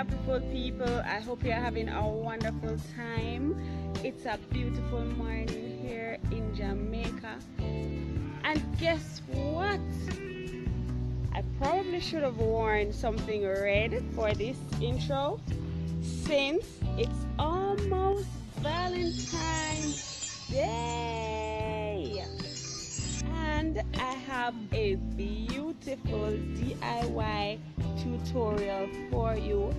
happyful people. I hope you're having a wonderful time. It's a beautiful morning here in Jamaica. And guess what? I probably should have worn something red for this intro since it's almost Valentine's Day. And I have a beautiful DIY tutorial for you.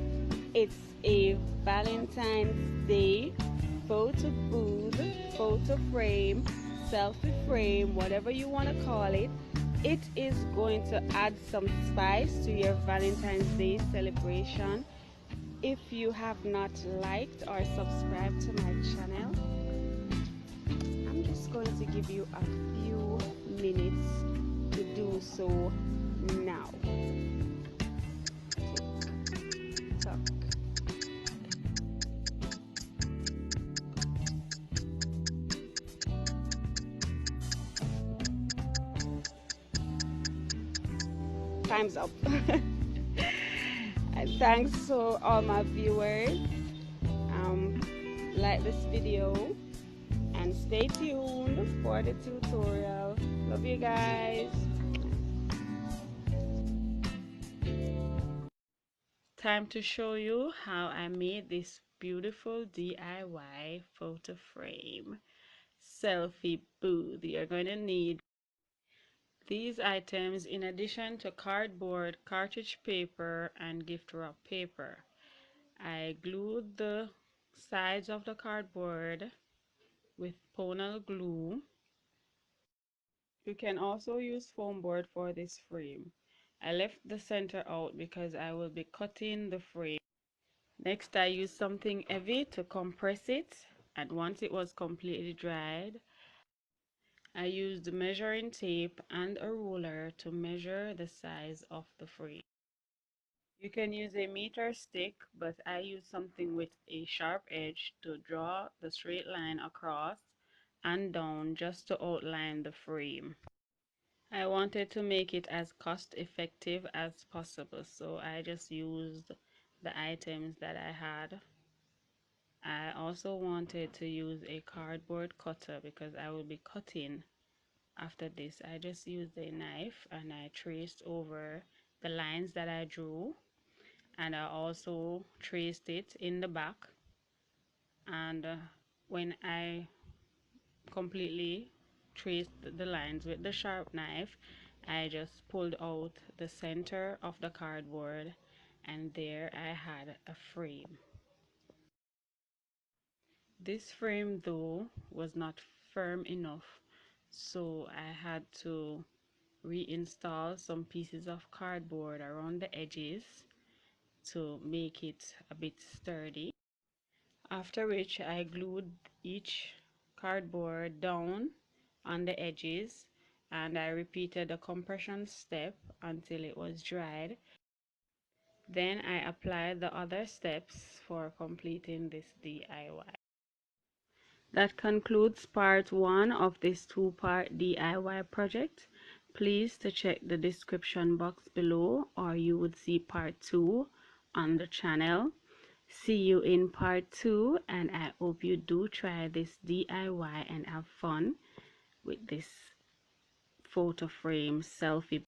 It's a Valentine's Day photo booth, photo frame, selfie frame, whatever you want to call it. It is going to add some spice to your Valentine's Day celebration. If you have not liked or subscribed to my channel, I'm just going to give you a few minutes to do so now. Tick-tock. Time's up. And thanks to all my viewers. Like this video and stay tuned for the tutorial. Love you guys. Time to show you how I made this beautiful DIY photo frame selfie booth. You're going to need these items in addition to cardboard, cartridge paper, and gift wrap paper. I glued the sides of the cardboard with Ponal glue. You can also use foam board for this frame. I left the center out because I will be cutting the frame. Next, I used something heavy to compress it, and once it was completely dried, I used measuring tape and a ruler to measure the size of the frame. You can use a meter stick, but I use something with a sharp edge to draw the straight line across and down just to outline the frame. I wanted to make it as cost effective as possible, so I just used the items that I had. I also wanted to use a cardboard cutter because I will be cutting after this. I just used a knife and I traced over the lines that I drew, and I also traced it in the back. And when I completely traced the lines with the sharp knife, I just pulled out the center of the cardboard, and there I had a frame. This frame though was not firm enough, so I had to reinstall some pieces of cardboard around the edges to make it a bit sturdy, after which I glued each cardboard down on the edges, and I repeated the compression step until it was dried. Then I applied the other steps for completing this DIY. That concludes part 1 of this 2-part DIY project. Please to check the description box below, or you would see part 2 on the channel. See you in part 2, and I hope you do try this DIY and have fun with this photo frame selfie